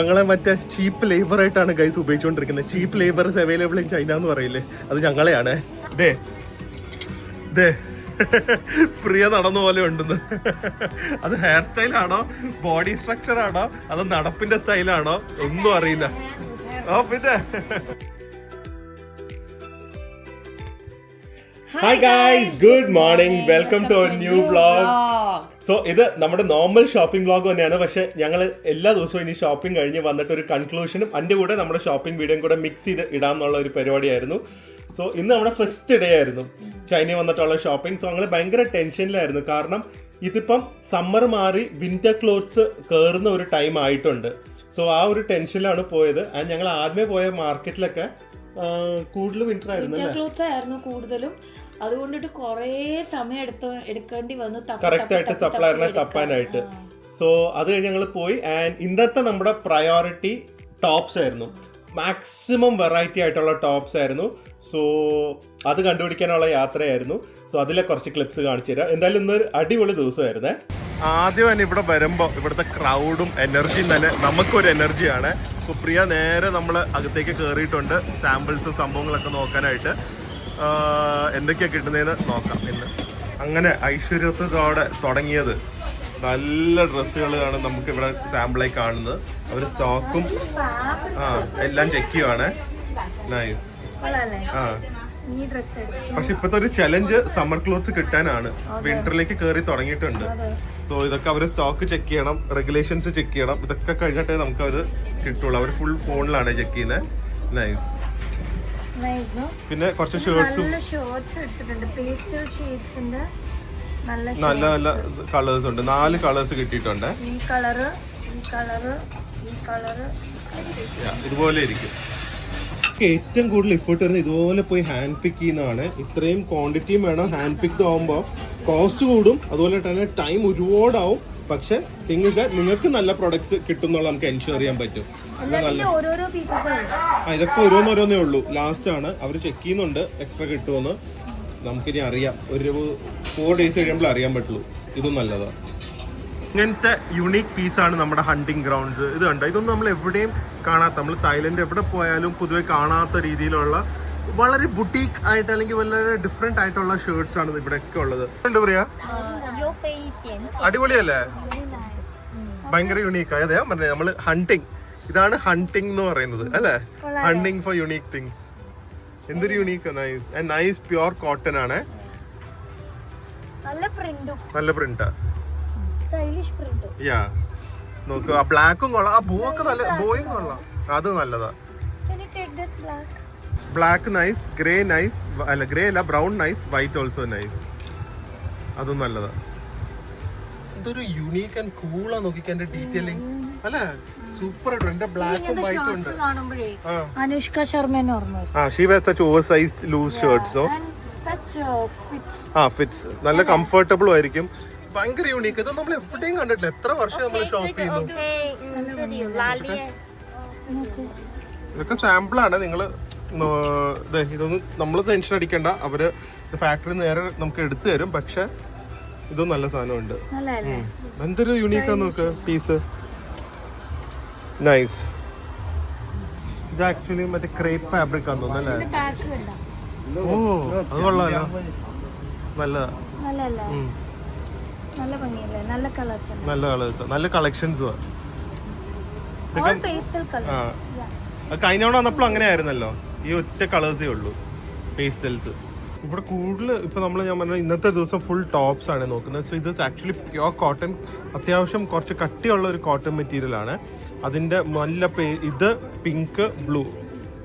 ഞങ്ങളെ മറ്റേ cheap labour ആയിട്ടാണ് ഗൈസ് ഉപയോഗിച്ചുകൊണ്ടിരിക്കുന്നത്. Cheap labour available in China എന്ന് പറയില്ലേ, അത് ഞങ്ങളെയാണ്. പ്രിയ നടന്ന പോലെ ഉണ്ടെന്ന്. അത് ഹെയർ സ്റ്റൈലാണോ ബോഡി സ്ട്രക്ചർ ആണോ അതോ നടപ്പിന്റെ സ്റ്റൈലാണോ ഒന്നും അറിയില്ല. പിന്നെ hi guys, good morning, welcome to our new vlog. So ഇത് നമ്മുടെ നോർമൽ ഷോപ്പിംഗ് വ്ളോഗ് തന്നെയാണ്. പക്ഷെ ഞങ്ങൾ എല്ലാ ദിവസവും ഇനി ഷോപ്പിംഗ് കഴിഞ്ഞ് വന്നിട്ട് ഒരു കൺക്ലൂഷനും അതിന്റെ കൂടെ നമ്മുടെ ഷോപ്പിംഗ് വീഡിയോയും കൂടെ മിക്സ് ചെയ്ത് ഇടാന്നുള്ള ഒരു പരിപാടിയായിരുന്നു. സോ ഇന്ന് നമ്മുടെ ഫസ്റ്റ് ഡേ ആയിരുന്നു ചൈനയിൽ വന്നിട്ടുള്ള ഷോപ്പിംഗ്. സോ ഞങ്ങൾ ഭയങ്കര ടെൻഷനിലായിരുന്നു. കാരണം ഇതിപ്പം സമ്മർ മാറി വിന്റർ ക്ലോത്ത്സ് കയറുന്ന ഒരു ടൈം ആയിട്ടുണ്ട്. സോ ആ ഒരു ടെൻഷനിലാണ് പോയത്. ആൻഡ് ഞങ്ങൾ ആദ്യമേ പോയ മാർക്കറ്റിലൊക്കെ കൂടുതൽ വിന്റർ ആയിരുന്നു കൂടുതലും. അതുകൊണ്ടിട്ട് കുറേ സമയം എടുക്കേണ്ടി വന്നു കറക്റ്റ് ആയിട്ട് സപ്ലയറിനെ തപ്പാനായിട്ട്. സോ അത് കഴിഞ്ഞ് ഞങ്ങൾ പോയി. ആൻഡ് ഇന്നത്തെ നമ്മുടെ പ്രയോറിറ്റി ടോപ്സ് ആയിരുന്നു. മാക്സിമം വെറൈറ്റി ആയിട്ടുള്ള ടോപ്സ് ആയിരുന്നു. സോ അത് കണ്ടുപിടിക്കാനുള്ള യാത്രയായിരുന്നു. സോ അതിലെ കുറച്ച് ക്ലിപ്സ് കാണിച്ചു തരാം. എന്തായാലും ഇന്നൊരു അടിപൊളി ദിവസമായിരുന്നേ. ആദ്യം തന്നെ ഇവിടെ വരുമ്പോൾ ഇവിടുത്തെ ക്രൗഡും എനർജിയും തന്നെ നമുക്കൊരു എനർജിയാണ്. സോ പ്രിയ നേരെ നമ്മൾ അകത്തേക്ക് കയറിയിട്ടുണ്ട് സാമ്പിൾസും സംഭവങ്ങളൊക്കെ നോക്കാനായിട്ട്. എന്തൊക്കെയാണ് കിട്ടുന്നതെന്ന് നോക്കാം ഇന്ന്. അങ്ങനെ ഐശ്വര്യത്തോടെ തുടങ്ങിയത് നല്ല ഡ്രസ്സുകളാണ് നമുക്ക് ഇവിടെ സാമ്പിളായി കാണുന്നത്. അവർ സ്റ്റോക്കും എല്ലാം ചെക്ക് ചെയ്യുവാണ്. നൈസ്. പക്ഷെ ഇപ്പത്തെ ഒരു ചലഞ്ച് സമ്മർ ക്ലോത്ത്സ് കിട്ടാനാണ്. വിന്ററിലേക്ക് കയറി തുടങ്ങിയിട്ടുണ്ട്. സോ ഇതൊക്കെ അവർ സ്റ്റോക്ക് ചെക്ക് ചെയ്യണം, റെഗുലേഷൻസ് ചെക്ക് ചെയ്യണം. ഇതൊക്കെ കഴിഞ്ഞിട്ടേ നമുക്ക് അവർ കിട്ടുള്ളൂ. അവർ ഫുൾ ഫോണിലാണ് ചെക്ക് ചെയ്യുന്നത്. നൈസ്. പിന്നെ കുറച്ച് ഷർട്ട്സും നല്ല നല്ല കളേഴ്സ് ഉണ്ട്. 4 കളേഴ്സ് കിട്ടിയിട്ടുണ്ട്. ഇതുപോലെ ഇരിക്കും. ഏറ്റവും കൂടുതൽ എഫേർട്ട് വരുന്നത് ഇതുപോലെ പോയി ഹാൻഡ് പിക്ക് ചെയ്യുന്നതാണ്. ഇത്രയും ക്വാണ്ടിറ്റിയും വേണം. ഹാൻഡ് പിക്ക് ആവുമ്പോൾ കോസ്റ്റ് കൂടും, അതുപോലെ തന്നെ ടൈം ഒരുപാടാവും. പക്ഷെ നിങ്ങൾക്ക് നല്ല പ്രൊഡക്ട്സ് കിട്ടും എന്നുള്ള നമുക്ക് എൻഷുർ ചെയ്യാൻ പറ്റും. ഇതൊക്കെ ഓരോന്നോരോന്നേ ഉള്ളൂ. ലാസ്റ്റ് ആണ് അവർ ചെക്ക് ചെയ്യുന്നുണ്ട് എക്സ്ട്രാ കിട്ടുമെന്ന്. നമുക്കിനി അറിയാം, ഒരു 4 days കഴിയുമ്പോൾ അറിയാൻ പറ്റുള്ളൂ. ഇതും നല്ലതാണ്. ഇങ്ങനത്തെ യുണീക്ക് പീസാണ് നമ്മുടെ ഹണ്ടിങ് ഗ്രൗണ്ട്സ്. ഇത് കണ്ടോ, ഇതൊന്നും നമ്മൾ എവിടെയും കാണാത്ത, നമ്മൾ തായ്ലൻഡ് എവിടെ പോയാലും പൊതുവെ കാണാത്ത രീതിയിലുള്ള വളരെ ബുട്ടീക്ക് ആയിട്ട് അല്ലെങ്കിൽ വളരെ ഡിഫറെന്റ് ആയിട്ടുള്ള ഷർട്ട്സ് ആണ് ഇവിടെയൊക്കെ ഉള്ളത്. എന്താ പറയാ, അടിപൊളിയല്ലേ, ഭയങ്കര യുണീക്ക്. അതെ ഞാൻ പറഞ്ഞത്, നമ്മള് ഹണ്ടിങ്, ഇതാണ് ഹണ്ടിങ് എന്ന് പറയുന്നത് അല്ലേ, ഹണ്ടിങ് ഫോർ യുണീക്ക് തിങ്സ്. എന്തൊരു unique. Nice and nice pure cotton ആണ്. നല്ല പ്രിന്റാ. യാ നോക്ക്, ആ ബ്ലാക്കും കൊള്ളാം, ആ ബോയൊക്കെ നല്ല, ബോയും കൊള്ളാം, അത് നല്ലതാ. ബ്ലാക്ക് നൈസ്, ഗ്രേ നൈസ്, അല്ല ഗ്രേ അല്ല brown nice, white also nice, അതും നല്ലതാ. ഇതൊരു യുണീക്ക് ആൻഡ് കൂളാ. നോക്കിക്കാൻ ഡീറ്റെയിലിംഗ് അല്ലേ, സൂപ്പർ ആയിട്ട്. എന്റെ ബ്ലാക്കും വൈറ്റും ഉണ്ട്. Anushka Sharma she wears such oversized loose shirts. So fits നല്ല കംഫർട്ടബിളും ആയിരിക്കും. ഭയങ്കര യൂണീക്ക്. ഇത് നമ്മൾ എവിടെയും കണ്ടിട്ടില്ല. എത്ര വർഷം നമ്മൾ ഷോപ്പ് ചെയ്യുന്നു. ഇതൊക്കെ സാമ്പിളാണ്. നിങ്ങൾ ഇതൊന്നും നമ്മൾ ടെൻഷൻ അടിക്കണ്ട. അവര് ഫാക്ടറി നേരെ നമുക്ക് എടുത്തു തരും. പക്ഷെ ഇതും നല്ല സാധനമുണ്ട്. എന്തൊരു യൂണീക്കാ നോക്ക് പീസ്. നൈസ്. ഇത് ആക്ച്വലി മറ്റേ ക്രേപ്പ് ഫാബ്രിക് ആണെന്ന് തോന്നുന്നു അല്ലേ. ഓ അത് കൊള്ളാലോ, നല്ലതാ. നല്ല കളേഴ്സ്, നല്ല കളക്ഷൻസും. കഴിഞ്ഞോണ്ട് വന്നപ്പോൾ അങ്ങനെ ആയിരുന്നല്ലോ, ഈ ഒറ്റ കളേഴ്സേ ഉള്ളൂ പേസ്റ്റൽസ്. ഇവിടെ കൂടുതൽ ഇപ്പൊ ഞാൻ പറഞ്ഞ ഇന്നത്തെ ദിവസം ഫുൾ ടോപ്സ് ആണ് നോക്കുന്നത്. സോ ഇത് ആക്ച്വലി പ്യുവർ കോട്ടൺ, അത്യാവശ്യം കുറച്ച് കട്ടിയുള്ള ഒരു കോട്ടൺ മെറ്റീരിയൽ ആണ്. അതിന്റെ നല്ല ഇത് പിങ്ക്, ബ്ലൂ,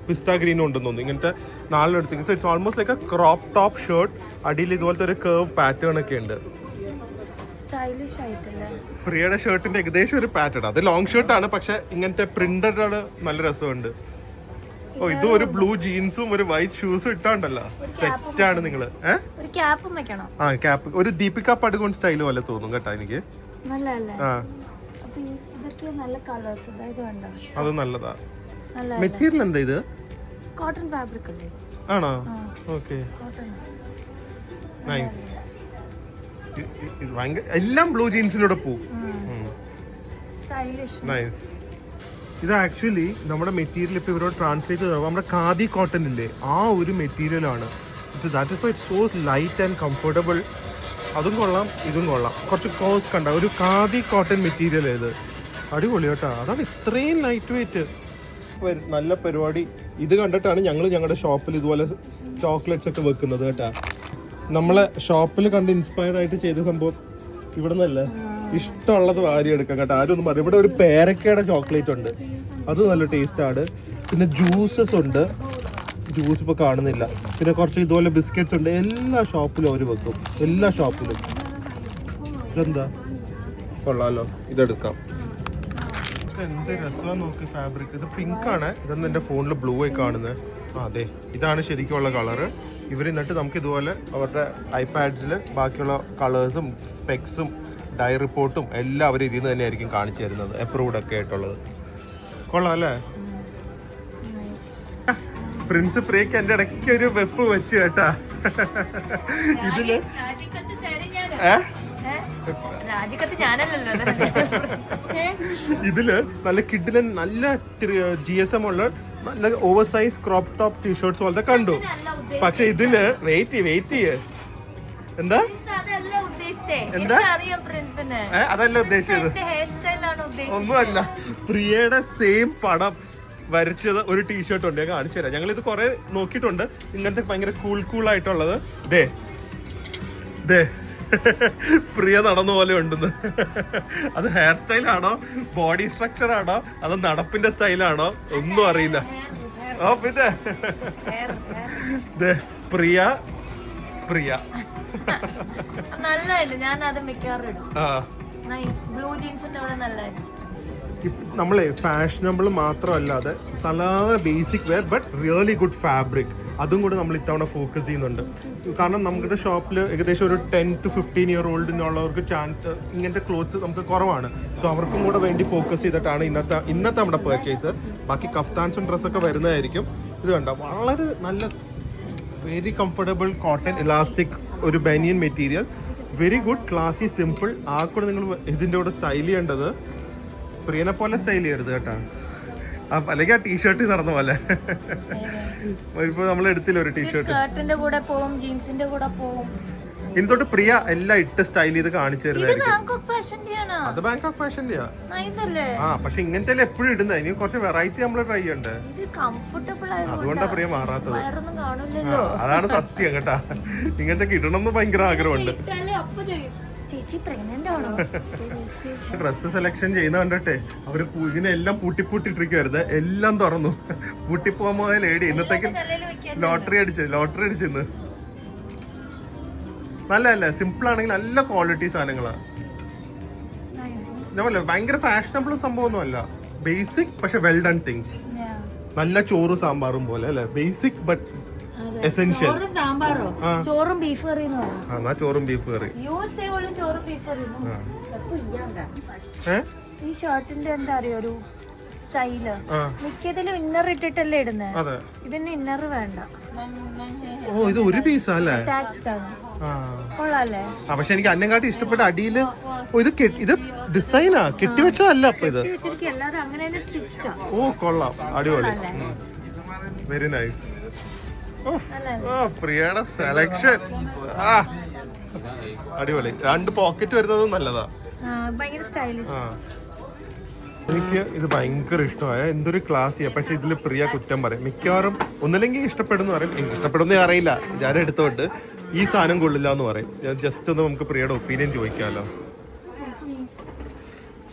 പിസ്ത ഗ്രീനും ഉണ്ടെന്ന് തോന്നുന്നു. ഇങ്ങനത്തെ 4 എടുത്തെങ്കിൽ. So it's almost like a crop top shirt. അടിയിൽ ഇതുപോലത്തെ ഒരു കർവ് പാറ്റേൺ ഒക്കെ ഉണ്ട്. പ്രിയയുടെ ഷർട്ടിന്റെ ഏകദേശം ഒരു പാറ്റേൺ. അത് ലോങ് ഷർട്ട് ആണ്, പക്ഷെ ഇങ്ങനത്തെ പ്രിന്റഡ് നല്ല രസമുണ്ട്. ഓ ഇതും ഒരു ബ്ലൂ ജീൻസും ഒരു വൈറ്റ് ഷൂസും ഇട്ടാണ്ടല്ലോ, സെറ്റ് ആണ്. നിങ്ങള് ആ ക്യാപ്പ് ഒരു ദീപിക പടുകോൺ സ്റ്റൈൽ പോലെ തോന്നും കേട്ടോ എനിക്ക്. അത് നല്ലതാ. മെറ്റീരിയൽ എന്താ ഇത്, കോട്ടൺ ഫാബ്രിക് അല്ലേ? ആണോ? Okay nice. എല്ലാം ബ്ലൂ ജീൻസിലൂടെ പോവും. നൈസ്. ഇത് ആക്ച്വലി നമ്മുടെ മെറ്റീരിയൽ ഇപ്പോൾ ഇവരോട് ട്രാൻസ്ലേറ്റ് ചെയ്ത് നമ്മുടെ ഖാദി കോട്ടൺ ഇല്ലേ ആ ഒരു മെറ്റീരിയലാണ്. That is why it's so light and comfortable. അതും കൊള്ളാം ഇതും കൊള്ളാം. കുറച്ച് കോസ് കണ്ട ഒരു ഖാദി കോട്ടൺ മെറ്റീരിയൽ ഇത് അടിപൊളി കേട്ടോ. അതാണ് ഇത്രയും ലൈറ്റ് വെയിറ്റ്. നല്ല പരിപാടി. ഇത് കണ്ടിട്ടാണ് ഞങ്ങൾ ഞങ്ങളുടെ ഷോപ്പിൽ ഇതുപോലെ ചോക്ലേറ്റ്സ് ഒക്കെ വെക്കുന്നത് കേട്ടാ. നമ്മളെ ഷോപ്പിൽ കണ്ട് ഇൻസ്പയർഡ് ആയിട്ട് ചെയ്ത സംഭവം ഇവിടെ നിന്നല്ല. ഇഷ്ടമുള്ളത് വാരി എടുക്കാം കേട്ടോ. ആരും ഒന്നും പറയും. ഇവിടെ ഒരു പേരക്കയുടെ ചോക്ലേറ്റ് ഉണ്ട്, അത് നല്ല ടേസ്റ്റാണ്. പിന്നെ ജ്യൂസസ് ഉണ്ട്, ജ്യൂസ് ഇപ്പോൾ കാണുന്നില്ല. പിന്നെ കുറച്ച് ഇതുപോലെ ബിസ്ക്കറ്റ്സ് ഉണ്ട്. എല്ലാ ഷോപ്പിലും അവർ വെക്കും, എല്ലാ ഷോപ്പിലും. ഇതെന്താ കൊള്ളാലോ, ഇതെടുക്കാം. എന്ത് രസമാണ് നോക്കി ഫാബ്രിക്. ഇത് പിങ്ക് ആണ്. ഇതൊന്നും എൻ്റെ ഫോണിൽ ബ്ലൂ ആയി കാണുന്നത്. അതെ, ഇതാണ് ശരിക്കുള്ള കളറ്. ഇവർ എന്നിട്ട് നമുക്ക് ഇതുപോലെ അവരുടെ ഐപാഡ്സിൽ ബാക്കിയുള്ള കളേഴ്സും സ്പെക്സും ഡൈ റിപ്പോർട്ടും എല്ലാം അവർ ഇതിൽ നിന്ന് തന്നെ ആയിരിക്കും കാണിച്ചു തരുന്നത്, അപ്രൂവ്ഡ് ഒക്കെ ആയിട്ടുള്ളത്. കൊള്ളാം അല്ലേ? പ്രിൻസ് പ്രിയക്ക് എൻ്റെ ഇടയ്ക്ക് ഒരു വെപ്പ് വെച്ച് കേട്ടാ. ഇതില് ഇതില് നല്ല കിഡിലൻ നല്ല GSM ഉള്ള നല്ല over size crop top T-shirts പോലത്തെ കണ്ടു. പക്ഷെ ഇതില് വെയിറ്റ് എന്താ എന്താ അതല്ല ഉദ്ദേശിച്ചത്, ഒന്നുമല്ല. പ്രിയയുടെ സെയിം പടം വരച്ചത് ഒരു ടീഷർട്ട് ഉണ്ട്, ഞാൻ കാണിച്ചു തരാം. ഞങ്ങൾ ഇത് കുറെ നോക്കിയിട്ടുണ്ട് ഇങ്ങനത്തെ ഭയങ്കര കൂൾ ആയിട്ടുള്ളത്. ദേ പ്രിയ നടന്ന പോലെ ഉണ്ടെന്ന്. അത് ഹെയർ സ്റ്റൈലാണോ ബോഡി സ്ട്രക്ചർ ആണോ അതോ നടപ്പിന്റെ സ്റ്റൈലാണോ ഒന്നും അറിയില്ല. ഓ പിന്നെ പ്രിയ നല്ലതായിട്ട് ഞാൻ അത് മിക്കവാറും ഇടും. ബ്ലൂ ജീൻസിന്റെ കൂടെ നല്ലതായിട്ട്. നമ്മളെ ഫാഷനബിൾ മാത്രമല്ലാതെ സാധാരണ basic wear but really good fabric, അതും കൂടെ നമ്മൾ ഇത്തവണ ഫോക്കസ് ചെയ്യുന്നുണ്ട്. കാരണം നമ്മുടെ ഷോപ്പിൽ ഏകദേശം ഒരു 10 to 15 year oldനുള്ളവർക്ക് ചാൻസ് ഇങ്ങനത്തെ ക്ലോത്ത്സ് നമുക്ക് കുറവാണ്. സോ അവർക്കും കൂടെ വേണ്ടി ഫോക്കസ് ചെയ്തിട്ടാണ് ഇന്നത്തെ നമ്മുടെ പർച്ചേസ്. ബാക്കി കഫ്താൻസും ഡ്രസ്സൊക്കെ വരുന്നതായിരിക്കും. ഇത് കണ്ട വളരെ നല്ല വെരി കംഫർട്ടബിൾ കോട്ടൺ ഇലാസ്റ്റിക് ഒരു ബനിയൻ മെറ്റീരിയൽ, വെരി ഗുഡ് ക്ലാസി സിമ്പിൾ. ആ കൂടെ നിങ്ങൾ ഇതിൻ്റെ കൂടെ സ്റ്റൈൽ ചെയ്യേണ്ടത് പ്രിയനെ പോലെ സ്റ്റൈൽ ചെയ്യരുത് കേട്ടാ. അല്ലെങ്കിൽ ആ ടീഷർട്ട് നടന്ന പോലെ. ഇപ്പൊ നമ്മൾ എടുത്തില്ല ഒരു ടീഷർട്ട്, ജീൻസിന്റെ കൂടെ പോകും. ഇനി തൊട്ട് പ്രിയ എല്ലാം ഇട്ട് സ്റ്റൈൽ ചെയ്ത് കാണിച്ചു തരുന്നതായിരിക്കും. അത് ബാങ്കോക്ക് ഫാഷന്റെ പക്ഷെ ഇങ്ങനത്തെ എപ്പോഴും ഇടുന്നത്. ഇനി കുറച്ച് വെറൈറ്റി നമ്മൾ ട്രൈ ചെയ്യണ്ടേ. അതുകൊണ്ടാ പ്രിയ മാറാത്തത്. അതാണ് സത്യം കേട്ടാ. ഇങ്ങനത്തെ ഇടണമെന്ന് ഭയങ്കര ആഗ്രഹമുണ്ട്. ഡ്രസ് സെലക്ഷൻ ചെയ്യുന്ന കണ്ടിട്ടെ അവര് ഇതിനെല്ലാം പൂട്ടിട്ടിരിക്കുവായിരുന്നു. എല്ലാം തുറന്നു. പൂട്ടിപ്പോകാൻ പോയ ലേഡി ഇന്നത്തേക്ക് ലോട്ടറി അടിച്ചെന്ന്. നല്ല സിമ്പിൾ ആണെങ്കിൽ നല്ല ക്വാളിറ്റി സാധനങ്ങളാ. ഞാൻ ഭയങ്കര ഫാഷനബിൾ സംഭവമൊന്നും അല്ല, ബേസിക് പക്ഷെ വെൽ ഡൺ തിങ്സ്. നല്ല ചോറും സാമ്പാറും പോലെ അല്ലെ, ബേസിക് ബട്ട് എസെൻഷ്യൽ. ചോറും ബീഫ് കറി. ഈ ഷർട്ടിന്റെ എന്താ അറിയോ ഒരു സ്റ്റൈല്, മിക്കതിലും ഇന്നർ ഇട്ടിട്ടല്ലേ ഇടുന്നത്. ഇതിന് ഇന്നർ വേണ്ട. ഓ ഇത് ഒരു പീസാ അല്ലേ? കൊള്ളാല്ലേ? പക്ഷെ എനിക്ക് അന്നങ്കാട്ടി ഇഷ്ടപ്പെട്ട അടിയില് ഇത് ഡിസൈനാ, കെട്ടിവെച്ചതല്ല. അപ്പൊ ഇത് ഓ കൊള്ളാം, അടിപൊളി, വെരി നൈസ്. പ്രിയയുടെ സെലക്ഷൻ അടിപൊളി. 2 പോക്കറ്റ് വരുന്നതും നല്ലതാ. എനിക്ക് ഇത് ഭയങ്കര ഇഷ്ടമായ എന്തൊരു ക്ലാസ്സിയാ. പക്ഷെ ഇതില് പ്രിയ കുറ്റം പറയും മിക്കവാറും. ഒന്നില്ലെങ്കിൽ ഇഷ്ടപ്പെടുന്ന പറയും, എനിക്ക് ഇഷ്ടപ്പെടുന്നേ അറിയില്ല, ഞാൻ എടുത്തോണ്ട് ഈ സാധനം കൊള്ളില്ല എന്ന് പറയും. ഞാൻ ജസ്റ്റ് ഒന്ന് നമുക്ക് പ്രിയയുടെ ഒപ്പീനിയൻ ചോദിക്കാമല്ലോ.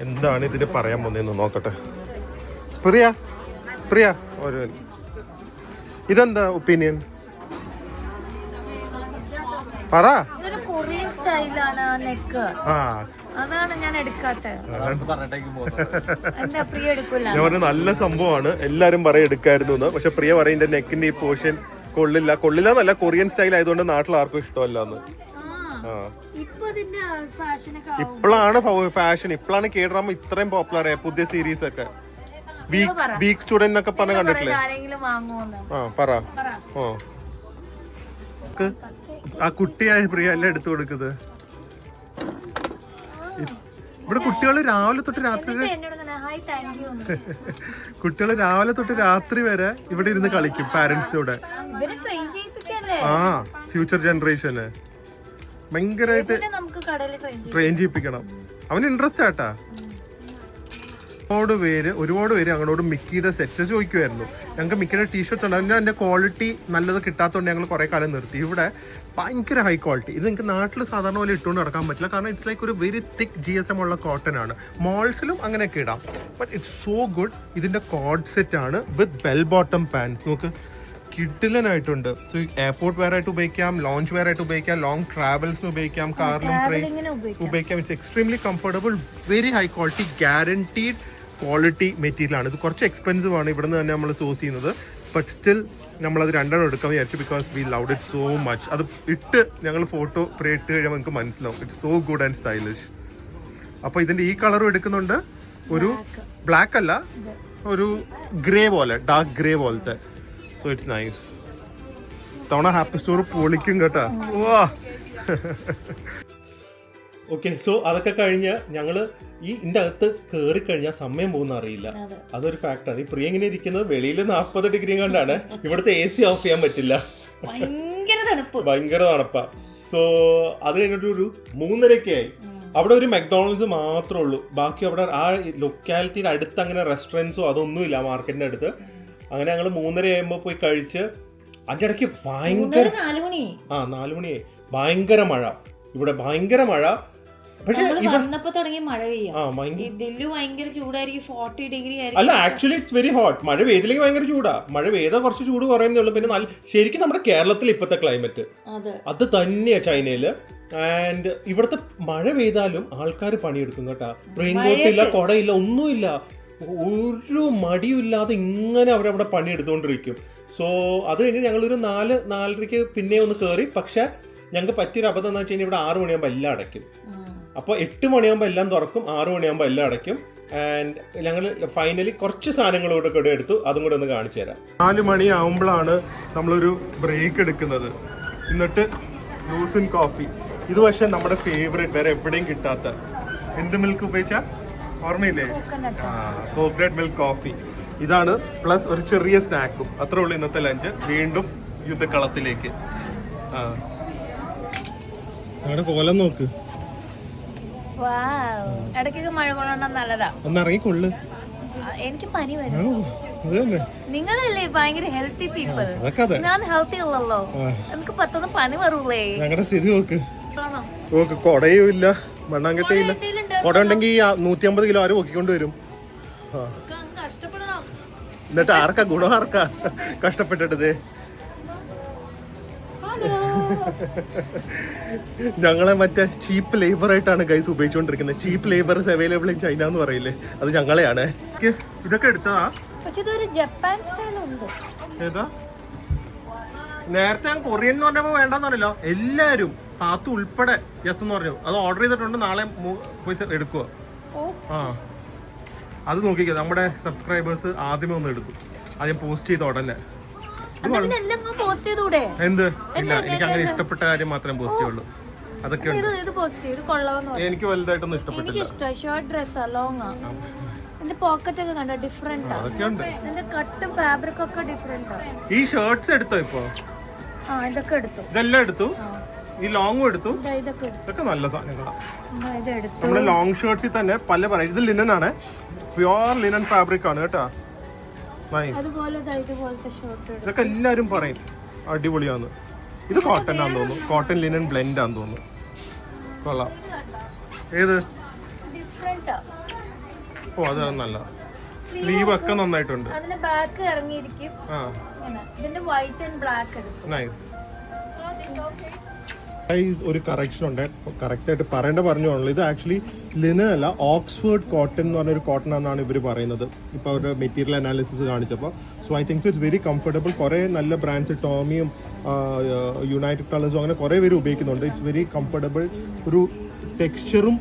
എന്താണ് ഇതിന് പറയാൻ പോകുന്നതെന്ന് നോക്കട്ടെ. പ്രിയ ഒരു ഇതെന്താ ഒപ്പീനിയൻ പറ. കൊറിയൻ സ്റ്റൈലാണ് നെക്ക്, അതാണ് ഞാൻ എടുക്കാത്തത്. ഞാൻ പറഞ്ഞ നല്ല സംഭവമാണ്, എല്ലാരും പറയും എടുക്കായിരുന്നു എന്ന്. പക്ഷെ പ്രിയ പറയും നെക്കിന്റെ ഈ പോർഷൻ കൊള്ളില്ല എന്നല്ല, കൊറിയൻ സ്റ്റൈൽ ആയതുകൊണ്ട് നാട്ടിൽ ആർക്കും ഇഷ്ടമല്ല എന്ന്. ഇപ്പോഴാണ് ഫാഷൻ, ഇപ്പോഴാണ് K-drama ഇത്രയും പോപ്പുലർ ആയ പുതിയ സീരീസ് ഒക്കെ. വീക്ക് സ്റ്റുഡന്റ് എന്നൊക്കെ പറഞ്ഞ കണ്ടിട്ടില്ലേ? പറ. ഓ ആ കുട്ടിയായ പ്രിയ എല്ലാം എടുത്തു കൊടുക്കുന്നത്. ഇവിടെ കുട്ടികൾ രാവിലെ തൊട്ട് രാത്രി ഹായ് താങ്ക് യു. കുട്ടികൾ രാവിലെ തൊട്ട് രാത്രി വരെ ഇവിടെ ഇരുന്ന് കളിക്കും പാരന്റ്സിനൂടെ. ഇവരെ ട്രെയിൻ ചെയ്യിപ്പിക്കല്ലേ ഫ്യൂച്ചർ ജനറേഷന് ഭയങ്കരമായിട്ട് നമുക്ക് കടയിൽ ട്രെയിൻ ചെയ്യിപ്പിക്കണം. അവന് ഇൻട്രസ്റ്റ് ആട്ടാ. ഒരുപാട് പേര് ഞങ്ങളോട് മിക്കിയുടെ സെറ്റ് ചോദിക്കുമായിരുന്നു. ഞങ്ങൾക്ക് മിക്കിയുടെ ടീഷർട്ട്സ് ഉണ്ടായിരുന്നു. അതിന്റെ ക്വാളിറ്റി നല്ലത് കിട്ടാത്തതുകൊണ്ട് ഞങ്ങൾ കുറെ കാലം നിർത്തി. ഇവിടെ ഭയങ്കര ഹൈ ക്വാളിറ്റി. ഇത് നിങ്ങൾക്ക് നാട്ടിൽ സാധാരണ പോലെ ഇട്ടുകൊണ്ട് നടക്കാൻ പറ്റില്ല. കാരണം ഇറ്റ്സ് ലൈക്ക് ഒരു വെരി തിക്ക് GSM ഉള്ള കോട്ടൺ ആണ്. മോൾസിലും അങ്ങനെയൊക്കെ ഇടാം. But it's so good. ഇതിന്റെ കോഡ് സെറ്റ് ആണ് വിത്ത് ബെൽ ബോട്ടം പാൻസ്. നോക്ക്, കിഡിലനായിട്ടുണ്ട്. സോ എയർപോർട്ട് വെയർ ആയിട്ട് ഉപയോഗിക്കാം, ലോഞ്ച് വെയർ ആയിട്ട് ഉപയോഗിക്കാം, ലോങ് ട്രാവൽസിന് ഉപയോഗിക്കാം, കാറിലും ട്രെയിൻ ഉപയോഗിക്കാം. It's extremely comfortable, very high quality, guaranteed quality material ആണ്. ഇത് കുറച്ച് എക്സ്പെൻസീവ് ആണ് ഇവിടെ നിന്ന് തന്നെ നമ്മൾ സോഴ്സ് ചെയ്യുന്നത്. ബട്ട് സ്റ്റിൽ നമ്മളത് രണ്ടെണ്ണം എടുക്കാൻ വിചാരിച്ചു because we loved it so much. അത് ഇട്ട് ഞങ്ങൾ ഫോട്ടോ ഇട്ട് കഴിയുമ്പോൾ നിങ്ങൾക്ക് മനസ്സിലാവും it's so good and stylish. അപ്പോൾ ഇതിൻ്റെ ഈ കളറും എടുക്കുന്നുണ്ട്. ഒരു ബ്ലാക്ക് അല്ല, ഒരു ഗ്രേ പോലെ, ഡാർക്ക് ഗ്രേ പോലത്തെ. So it's nice. തവണ ഹാപ്പി സ്റ്റോർ പൊളിക്കും കേട്ടോ. വാ. ഓക്കെ, സോ അതൊക്കെ കഴിഞ്ഞ് ഞങ്ങള് ഇതിന്റെ അകത്ത് കയറി കഴിഞ്ഞാൽ സമയം പോകുന്ന അറിയില്ല. അതൊരു ഫാക്ടറാണ്. ഈ പ്രിയ ഇങ്ങനെ ഇരിക്കുന്നത് വെളിയിൽ 40 ഡിഗ്രി കൊണ്ടാണ്. ഇവിടുത്തെ AC ഓഫ് ചെയ്യാൻ പറ്റില്ല, ഭയങ്കര തണുപ്പാ. സോ അത് കഴിഞ്ഞിട്ട് ഒരു 3:30 ആയി. അവിടെ ഒരു മെക്ഡോണൾഡ്സ് മാത്രമേ ഉള്ളൂ. ബാക്കി അവിടെ ആ ലൊക്കാലിറ്റിയുടെ അടുത്ത് അങ്ങനെ റെസ്റ്റോറൻറ്റ്സോ അതൊന്നുമില്ല മാർക്കറ്റിന്റെ അടുത്ത്. അങ്ങനെ ഞങ്ങൾ 3:30 ആകുമ്പോൾ പോയി കഴിച്ച് അതിന്റെ ഇടയ്ക്ക് ഭയങ്കര 4 മണിയായി. ഭയങ്കര മഴ, ഇവിടെ ഭയങ്കര മഴ. പക്ഷേ അല്ല, ആക്ച്വലി ഇറ്റ്സ് വെരി ഹോട്ട്. മഴ പെയ്തില്ലെങ്കിൽ ഭയങ്കര ചൂടാ. മഴ പെയ്താൽ കുറച്ച് ചൂട് കുറയുന്നേ ഉള്ളൂ. പിന്നെ ശരിക്കും നമ്മുടെ കേരളത്തിൽ ഇപ്പോഴത്തെ ക്ലൈമറ്റ് അത് തന്നെയാ ചൈനയില്. ആൻഡ് ഇവിടുത്തെ മഴ പെയ്താലും ആൾക്കാർ പണിയെടുക്കും കേട്ടാ. റെയിൻ കോട്ടില്ല, കൊടയില്ല, ഒന്നുമില്ല. ഒരു മടിയില്ലാതെ ഇങ്ങനെ അവരവിടെ പണിയെടുത്തുകൊണ്ടിരിക്കും. സോ അത് കഴിഞ്ഞ് ഞങ്ങളൊരു 4:30 പിന്നെ ഒന്ന് കയറി. പക്ഷെ ഞങ്ങൾക്ക് പറ്റിയൊരു അബദ്ധം എന്ന് വെച്ച് കഴിഞ്ഞാൽ ഇവിടെ 6 മണിയാകുമ്പോൾ എല്ലാം അടയ്ക്കും. അപ്പോൾ 8 മണിയാകുമ്പോൾ എല്ലാം തുറക്കും, 6 മണിയാകുമ്പോൾ എല്ലാം അടയ്ക്കും. ആൻഡ് ഞങ്ങൾ ഫൈനലി കുറച്ച് സാധനങ്ങളോട് കൂടെ എടുത്തു. അതും കൂടെ ഒന്ന് കാണിച്ചു തരാം. 4 മണിയാകുമ്പോഴാണ് നമ്മളൊരു ബ്രേക്ക് എടുക്കുന്നത്. എന്നിട്ട് ലൂസിൻ കോഫി. ഇത് പക്ഷേ നമ്മുടെ ഫേവറേറ്റ്, വേറെ എവിടെയും കിട്ടാത്ത. എന്ത് മിൽക്ക് ഉപയോഗിച്ചാ ഓർമ്മയില്ലേ? Coconut milk coffee. ഇതാണ്, പ്ലസ് ഒരു ചെറിയ സ്നാക്കും. അത്രേ ഉള്ളൂ ഇന്നത്തെ ലഞ്ച്. വീണ്ടും യുദ്ധക്കളത്തിലേക്ക്. അവിടെ കോലം നോക്ക്. ഇടയ്ക്കൊക്കെ മഴ കൊള്ളണം, നല്ലതാ. ഒന്ന് ഇറങ്ങിക്കൊള്ളു. എനിക്ക് പനി വരും. നിങ്ങളല്ലേ ഭയങ്കര ഹെൽത്തി പീപ്പിൾ. ഞാൻ ഹെൽത്തി അല്ലല്ലോ. എനിക്ക് പെട്ടെന്ന് പനി വരൂലേ. ഞങ്ങളുടെ സ്ഥിതി നോക്ക്. നോക്ക്, കൊടയും ഇല്ല, മണ്ണാങ്കട്ടയില്ല. കൊട ഉണ്ടെങ്കിൽ 150 കിലോ ആരും പൊക്കിക്കൊണ്ട് വരും. എന്നിട്ട് ആർക്കാ ഗുണം? ആർക്കാ കഷ്ടപ്പെട്ടിട്ടത്? ഞങ്ങളെ മറ്റേ ചീപ്പ് ലേബർ ആയിട്ടാണ് ഗൈസ് ഉപയോഗിച്ചുകൊണ്ടിരിക്കുന്നത്. Cheap labour available in China എന്ന് പറയില്ലേ, അത് ഞങ്ങളെയാണ്. ഇതൊക്കെ എടുത്തതാ. ഏതാ? നേരത്തെ ഞാൻ കൊറിയൻ എന്ന് പറഞ്ഞപ്പോ വേണ്ടെന്ന് പറഞ്ഞല്ലോ. എല്ലാരും ഹാത്ത് ഉൾപ്പെടെ യെസ് എന്ന് പറഞ്ഞു. അത് ഓർഡർ ചെയ്തിട്ടുണ്ട്. നാളെ പോയി എടുക്കുക. അത് നോക്കിക്കോ, നമ്മുടെ സബ്സ്ക്രൈബേഴ്സ് ആദ്യമേ ഒന്ന് എടുക്കും. ആദ്യം പോസ്റ്റ് ചെയ്ത ഉടനെ. എന്ത്? ഇല്ല, എനിക്ക് അങ്ങനെ ഇഷ്ടപ്പെട്ട കാര്യം മാത്രമേ പോസ്റ്റ് ചെയ്യുള്ളൂ. അതൊക്കെ എനിക്ക് വലുതായിട്ടൊന്നും ഇഷ്ടപ്പെട്ടില്ല. ഈ ഷർട്ട്സ് എടുത്തോ? ഇപ്പൊ ഇതെല്ലാം എടുത്തു. ഈ ലോങ്ങും എടുത്തു. ഇതൊക്കെ നല്ല സാധനങ്ങളാണ്. നമ്മുടെ ലോങ് ഷർട്ട്സിൽ തന്നെ പല പറയും. ഇത് ലിനൻ ആണ്, പ്യുവർ ലിനൻ ഫാബ്രിക് ആണ് കേട്ടോ. ഇതൊക്കെ എല്ലാരും പറയും അടിപൊളിയാന്ന്. ഇത് കോട്ടൺ ആണെന്ന് തോന്നുന്നു. കോട്ടൺ ലിനൻ ബ്ലെൻഡ് ആണെന്ന് തോന്നുന്നു. കൊള്ളാം. ഏത്? ഓ, അത് നല്ല. സ്ലീവ് ഒക്കെ നന്നായിട്ടുണ്ട്. നൈസ്. ഒരു കറക്ഷൻ ഉണ്ട്. കറക്റ്റ് ആയിട്ട് പറഞ്ഞോളൂ. ഇത് ആക്ച്വലി ലിനൻ അല്ല, ഓക്സ്ഫോർഡ് കോട്ടൺ എന്ന് പറഞ്ഞൊരു കോട്ടൺ എന്നാണ് ഇവർ പറയുന്നത്. ഇപ്പോൾ അവരുടെ മെറ്റീരിയൽ അനാലിസിസ് കാണിച്ചപ്പോൾ. So I think it's very comfortable. കുറേ നല്ല ബ്രാൻഡ്സ്, ടോമിയും യുണൈറ്റഡ് കളേഴ്സും അങ്ങനെ കുറേ പേര് ഉപയോഗിക്കുന്നുണ്ട്. It's very comfortable. ഒരു ടെക്സ്ചറും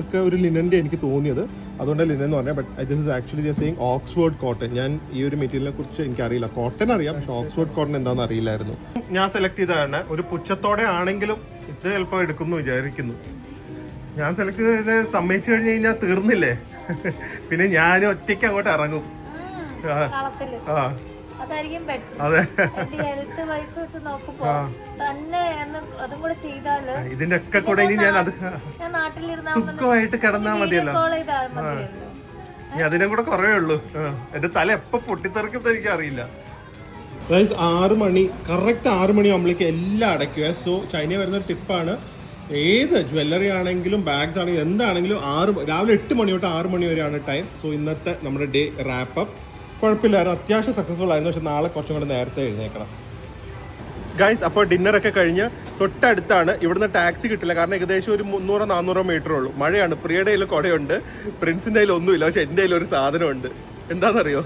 ഒക്കെ ഒരു ലിനൻ്റെ എനിക്ക് തോന്നിയത്. അതുകൊണ്ട് ലിനൻ എന്ന് പറഞ്ഞാൽ. But this is actually they saying Oxford cotton. ഞാൻ ഈ ഒരു മെറ്റീരിയലിനെ കുറിച്ച് എനിക്കറിയില്ല. കോട്ടൺ അറിയാം, പക്ഷെ ഓക്സ്ഫോർഡ് കോട്ടൺ എന്താണെന്ന് അറിയില്ലായിരുന്നു. ഞാൻ സെലക്ട് ചെയ്തതാണ്. ഒരു പുച്ഛത്തോടെ ആണെങ്കിലും ഇത് ചിലപ്പോൾ എടുക്കുമെന്ന് വിചാരിക്കുന്നു. ഞാൻ സെലക്ട് ചെയ്ത് സമ്മതിച്ചു കഴിഞ്ഞ് കഴിഞ്ഞാൽ തീർന്നില്ലേ. പിന്നെ ഞാൻ ഒറ്റയ്ക്ക് അങ്ങോട്ട് ഇറങ്ങും. കളത്തില് ആ അതായിരിക്കും ബെറ്റർ. അതെ, എന്റെ ഹെൽത്ത് വൈസ് വെച്ച് നോക്കുമ്പോ തന്നെ അതും കൂടെ ചെയ്താല് ഇതിന്റെ ഒക്കെ കൂടെ ഇനി ഞാൻ അത് ഞാൻ നാട്ടിലിരുന്ന സുഖമായിട്ട് കിടന്നാ മതിയല്ലോ. ഇനി അതിനും കൂടെ കുറവേ ഉള്ളൂ. എന്റെ തല എപ്പോ പൊട്ടിത്തെറിക്കും എനിക്ക് അറിയില്ല. 6 മണി കറക്റ്റ് 6 മണി ആകുമ്പോഴേക്ക് എല്ലാം അടയ്ക്കുക. സോ ചൈന വരുന്ന ഒരു ടിപ്പാണ്, ഏത് ജ്വല്ലറി ആണെങ്കിലും ബാഗ്സ് ആണെങ്കിലും എന്താണെങ്കിലും രാവിലെ 8 മണി തൊട്ട് 6 മണി വരെയാണ് ടൈം. സോ ഇന്നത്തെ നമ്മുടെ ഡേ റാപ്പ് അപ്പ് കുഴപ്പമില്ലായിരുന്നു, അത്യാവശ്യം സക്സസ്ഫുൾ ആയിരുന്നു. പക്ഷെ നാളെ കുറച്ചും കൂടെ നേരത്തെ എഴുന്നേക്കണം. ഗൈസ്, അപ്പോൾ ഡിന്നറൊക്കെ കഴിഞ്ഞ് തൊട്ടടുത്താണ്. ഇവിടുന്ന് ടാക്സി കിട്ടില്ല, കാരണം ഏകദേശം ഒരു 300-400 മീറ്റർ ഉള്ളൂ. മഴയാണ്, പ്രിയയുടെ കയ്യിൽ കുടയുണ്ട്, പ്രിൻസിൻ്റെ കയ്യിൽ ഒന്നുമില്ല. പക്ഷെ എൻ്റെ കയ്യിൽ ഒരു സാധനമുണ്ട്. എന്താണെന്നറിയോ?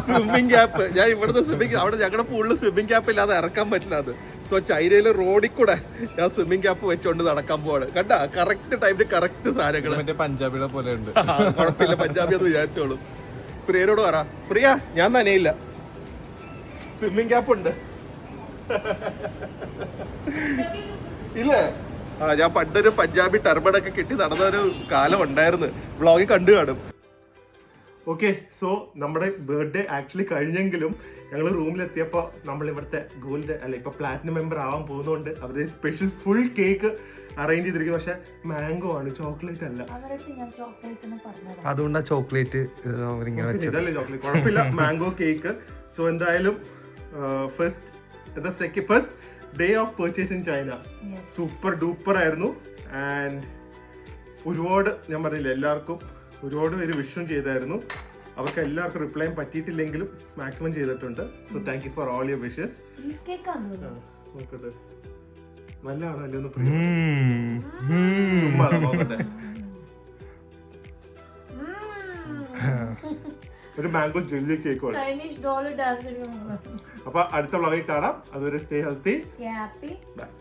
Swimming cap. ഞാൻ ഇവിടുത്തെ അവിടെ ഞങ്ങളുടെ പൂളിൽ സ്വിമ്മിങ് ക്യാപ്പ് ഇല്ലാതെ ഇറക്കാൻ പറ്റില്ല അത്. സോ ചൈനയിലെ റോഡിൽ കൂടെ ഞാൻ സ്വിമ്മിങ് ക്യാപ്പ് വെച്ചോണ്ട് നടക്കാൻ പോവാണ്. കണ്ടാ, കറക്റ്റ് ടൈമില് കറക്റ്റ് സാധനങ്ങൾ. പഞ്ചാബിയുടെ പോലെ ഉണ്ട്. കുഴപ്പമില്ല, പഞ്ചാബി എന്ന് വിചാരിച്ചോളൂ. പ്രിയരോട് പറ, പ്രിയ ഞാൻ നനയില്ല, സ്വിമ്മിങ് ക്യാപ്പ് ഉണ്ട്. ഇല്ലേ? ഞാൻ പണ്ടൊരു പഞ്ചാബി ടർബണൊക്കെ കിട്ടി നടന്ന ഒരു കാലം ഉണ്ടായിരുന്നു, വ്ളോഗിൽ കണ്ടു കാണും. ഓക്കെ, സോ നമ്മുടെ ബർത്ത്ഡേ ആക്ച്വലി കഴിഞ്ഞെങ്കിലും ഞങ്ങൾ റൂമിലെത്തിയപ്പോൾ നമ്മൾ ഇവിടുത്തെ ഗോൾഡ് അല്ല ഇപ്പൊ പ്ലാറ്റിനം മെമ്പർ ആവാൻ പോകുന്നതുകൊണ്ട് അവരുടെ സ്പെഷ്യൽ ഫുൾ കേക്ക് അറേഞ്ച് ചെയ്തിരിക്കുന്നത്. പക്ഷെ മാംഗോ ആണ്, ചോക്ലേറ്റ് അല്ല. അതുകൊണ്ടാ ചോക്ലേറ്റ് ഇതല്ലേ ചോക്ലേറ്റ്, കുഴപ്പമില്ല, മാംഗോ കേക്ക്. സോ എന്തായാലും first day of purchase in China super duper ആയിരുന്നു. ആൻഡ് ഒരുപാട് ഞാൻ പറഞ്ഞില്ല, എല്ലാവർക്കും ഒരുപാട് പേര് വിഷും ചെയ്തായിരുന്നു. അവർക്ക് എല്ലാവർക്കും റിപ്ലൈ ചെയ്യാൻ പറ്റിയിട്ടില്ലെങ്കിലും മാക്സിമം ചെയ്തിട്ടുണ്ട്. So thank you for all your wishes. നോക്കട്ടെ, നല്ലതാണോ അല്ലേ ഒന്ന് നോക്കട്ടെ. ഒരു മാംഗോ ജെല്ലി കേക്ക് ആണ്. അപ്പൊ അടുത്ത വ്ളോഗിൽ കാണാം. അതുവരെ stay healthy. Stay happy. Bye.